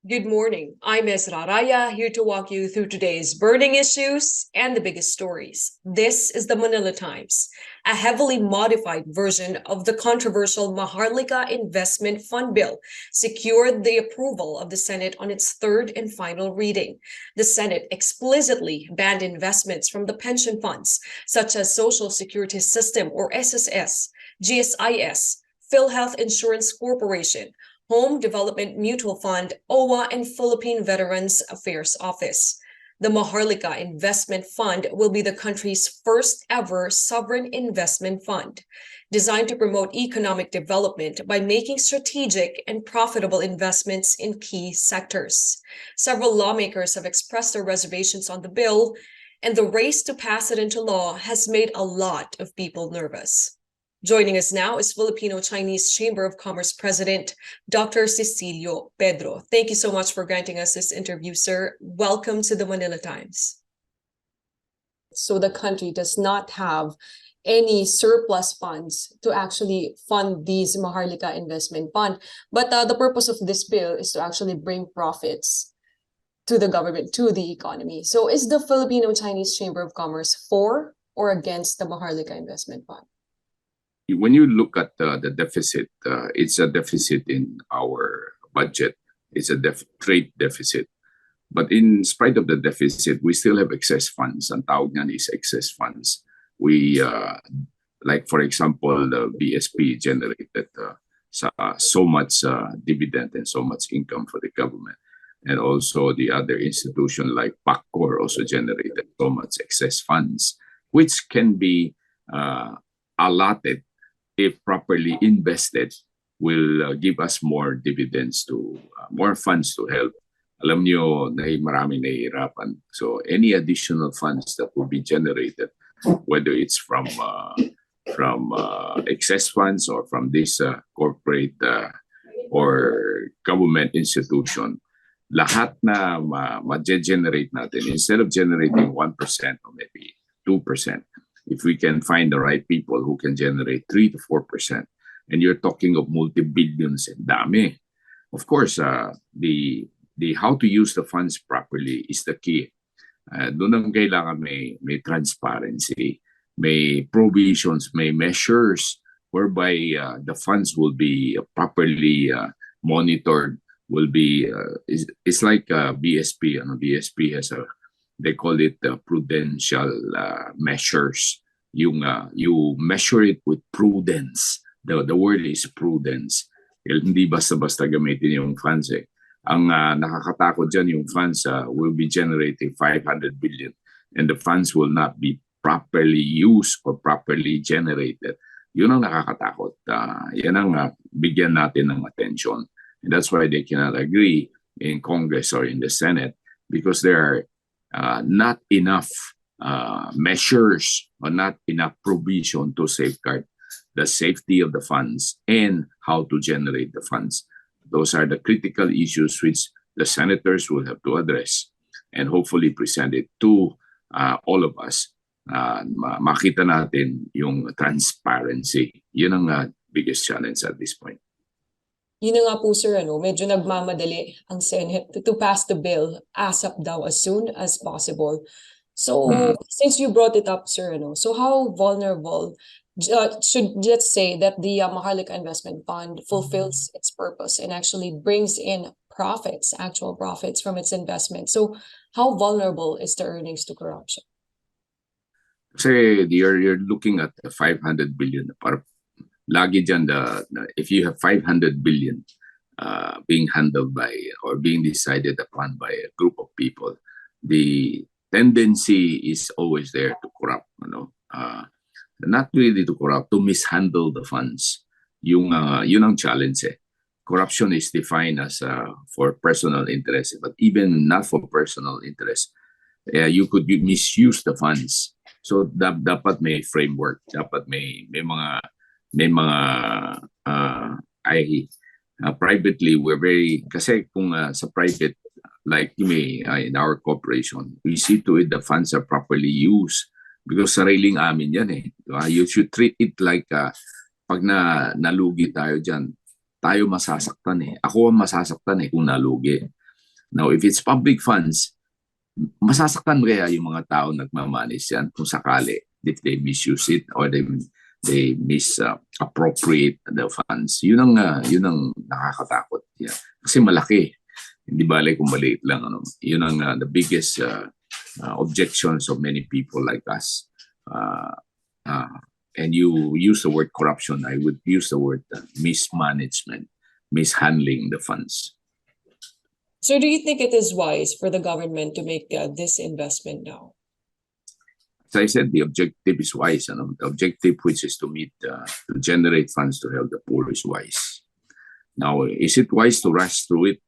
Good morning. I'm EZRAH, here to walk you through today's burning issues and the biggest stories. This is the Manila Times, a heavily modified version of the controversial Maharlika Investment Fund bill secured the approval of the Senate on its third and final reading. The Senate explicitly banned investments from the pension funds, such as Social Security System or SSS, GSIS, PhilHealth Insurance Corporation, Home Development Mutual Fund, OWA, and Philippine Veterans Affairs Office. The Maharlika Investment Fund will be the country's first ever sovereign investment fund, designed to promote economic development by making strategic and profitable investments in key sectors. Several lawmakers have expressed their reservations on the bill, and the race to pass it into law has made a lot of people nervous. Joining us now is Filipino-Chinese Chamber of Commerce President, Dr. Cecilio Pedro. Thank you so much for granting us this interview, sir. Welcome to the Manila Times. So the country does not have any surplus funds to actually fund these Maharlika Investment Fund. But the purpose of this bill is to actually bring profits to the government, to the economy. So is the Filipino-Chinese Chamber of Commerce for or against the Maharlika Investment Fund? When you look at the deficit, it's a deficit in our budget. It's a trade deficit. But in spite of the deficit, we still have excess funds. Ang tawag niyan is excess funds. We, like for example, the BSP generated so much dividend and so much income for the government. And also the other institution like PACCOR also generated so much excess funds, which can be allotted if properly invested, will give us more dividends to more funds to help. Alam niyo, maraming nahihirapan. So any additional funds that will be generated, whether it's from excess funds or from this corporate or government institution, lahat na ma-generate natin, instead of generating 1% or maybe 2%, if we can find the right people who can generate 3 to 4%, and you're talking of multi-billions and dami. Of course, the how to use the funds properly is the key. Doon ang kailangan may transparency, may provisions, may measures whereby the funds will be properly monitored, will be, it's like BSP. BSP has they call it prudential measures. You measure it with prudence. The word is prudence. Hindi basta-basta gamitin yung funds eh. Ang nakakatakot dyan, yung funds will be generating 500 billion and the funds will not be properly used or properly generated. Yun ang nakakatakot. Yan ang bigyan natin ng attention. And that's why they cannot agree in Congress or in the Senate, because there are not enough measures or not enough provision to safeguard the safety of the funds and how to generate the funds. Those are the critical issues which the senators will have to address and hopefully present it to all of us. Makita natin yung transparency. Yun ang biggest challenge at this point. Yun na nga po, sir, medyo nagmamadali ang Senate to pass the bill ASAP daw as soon as possible. So, since you brought it up, sir, so how vulnerable should, let's say, that the Maharlika Investment Fund fulfills its purpose and actually brings in profits, actual profits from its investment? So, how vulnerable is the earnings to corruption? Kasi you're looking at 500 billion. Lagi dyan, if you have 500 billion being handled by or being decided upon by a group of people, the tendency is always there to corrupt. Not really to corrupt, to mishandle the funds. Yun ang challenge. Corruption is defined as for personal interest, but even not for personal interest, you could misuse the funds. So dapat may framework, dapat may mga privately, we're very, kasi kung sa private, like in our corporation, we see to it the funds are properly used because sariling amin yan eh. You should treat it like pag nalugi tayo dyan, tayo masasaktan eh. Ako ang masasaktan eh kung nalugi. Now, if it's public funds, masasaktan kaya yung mga tao nagmamanage yan kung sakali if they misuse it or they misappropriate the funds. Yun ang nakakatakot. Yeah. Kasi malaki. Hindi bale kung maliit lang. Ano. Yun ang the biggest objections of many people like us. And you use the word corruption. I would use the word mismanagement, mishandling the funds. So do you think it is wise for the government to make this investment now? As I said, the objective is wise. The objective, which is to generate funds to help the poor, is wise. Now, is it wise to rush through it?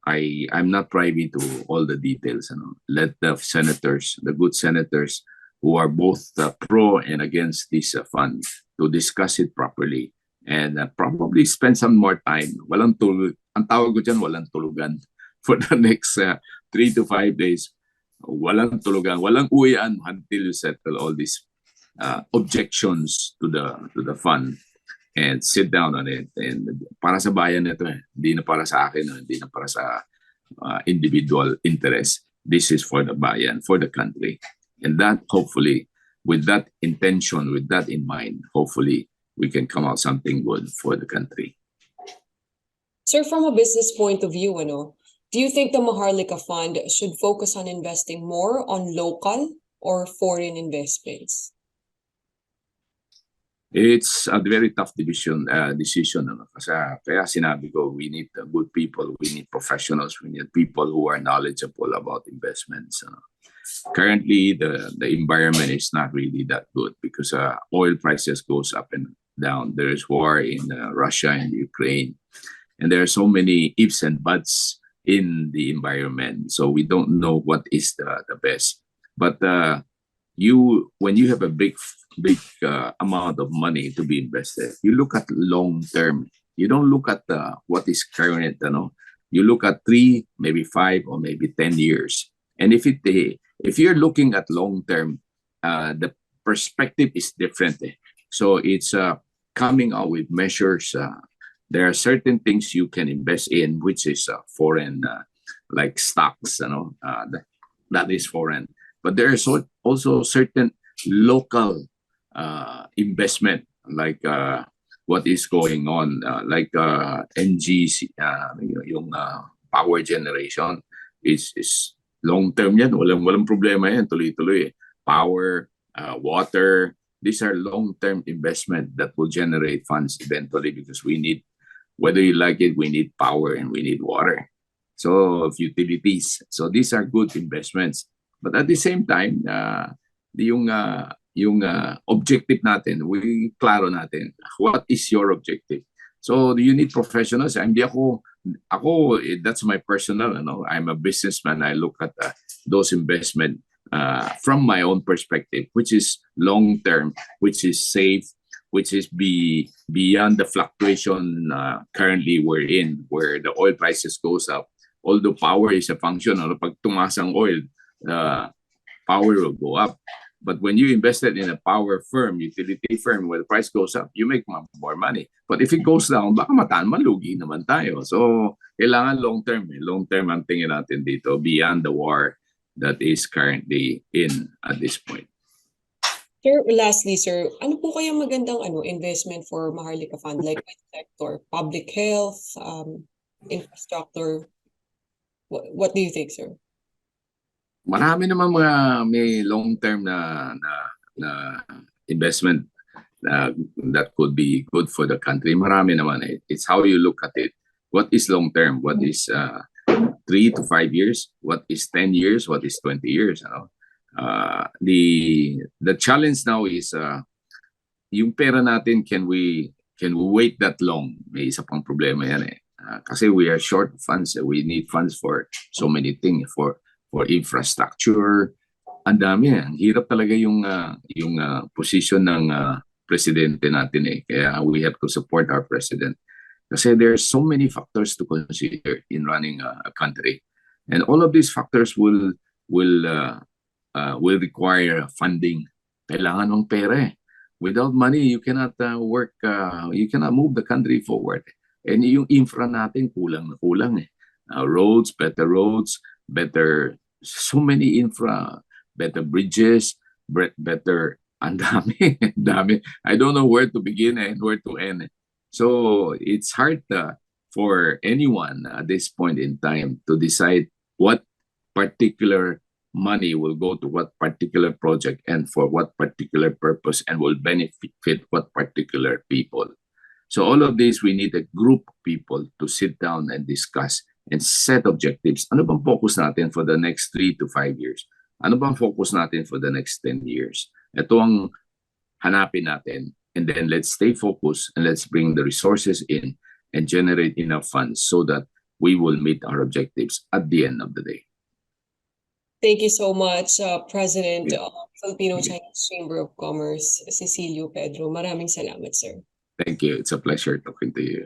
I'm not privy to all the details. Let the senators, the good senators, who are both pro and against this fund, to discuss it properly and probably spend some more time. Walang tulog. Ang tawag ko dyan, walang tulugan. For the next 3 to 5 days, walang tulugan, walang uwian until you settle all these objections to the fund and sit down on it. And para sa bayan ito, hindi na para sa akin, hindi na para sa individual interest. This is for the bayan, for the country. And that, hopefully, with that intention, with that in mind, hopefully we can come out something good for the country. Sir, from a business point of view, do you think the Maharlika Fund should focus on investing more on local or foreign investments? It's a very tough decision. Kaya sinabi ko, we need good people, we need professionals, we need people who are knowledgeable about investments. Currently, the environment is not really that good because oil prices goes up and down. There is war in Russia and Ukraine, and there are so many ifs and buts in the environment, so we don't know what is the best. But when you have a big amount of money to be invested, you look at long term. You don't look at what is current. You look at 3, maybe 5, or maybe 10 years. And if you're looking at long term, the perspective is different. So it's coming out with measures. There are certain things you can invest in, which is foreign, like stocks, that is foreign. But there is also certain local investment, like what is going on, like NGC, yung power generation is long-term yan. Walang problema yan, tuloy-tuloy. Power, water, these are long-term investment that will generate funds eventually because we need, whether you like it, we need power and we need water. So utilities. So these are good investments. But at the same time, yung objective natin, klaro natin. What is your objective? So do you need professionals? Hindi ako, that's my personal, I'm a businessman. I look at those investment from my own perspective, which is long-term, which is safe, which is beyond the fluctuation currently we're in, where the oil prices goes up. Although power is a function, pag tumaas ang oil, power will go up. But when you invested in a power firm, utility firm, where the price goes up, you make more money. But if it goes down, baka malugi naman tayo. So, kailangan long-term. Long-term ang tingin natin dito, beyond the war that is currently in at this point. Sir, lastly, sir, ano po kayang magandang investment for Maharlika Fund? Like which sector? Public health, infrastructure? What do you think, sir? Marami naman mga may long-term na investment that could be good for the country. Marami naman. It's how you look at it. What is long-term? What is 3 to 5 years? What is 10 years? What is 20 years? The challenge now is yung pera natin, can we wait that long? May isa pang problema yan kasi we are short funds. We need funds for so many things, for infrastructure. Ang dami. Ang hirap talaga yung position ng presidente natin Kaya we have to support our president. Kasi there are so many factors to consider in running a country. And all of these factors will require funding. Kailangan ng pera. Without money, you cannot you cannot move the country forward. And yung infra natin kulang na kulang roads, better, so many infra, better bridges, better, ang dami, ang dami. I don't know where to begin and where to end. So it's hard for anyone at this point in time to decide what particular money will go to what particular project and for what particular purpose and will benefit what particular people. So all of this, we need a group of people to sit down and discuss and set objectives. Ano bang focus natin for the next 3 to 5 years? Ano bang focus natin for the next 10 years? Ito ang hanapin natin. And then let's stay focused and let's bring the resources in and generate enough funds so that we will meet our objectives at the end of the day. Thank you so much, President of Filipino-Chinese Chamber of Commerce, Cecilio Pedro. Maraming salamat, sir. Thank you. It's a pleasure talking to you.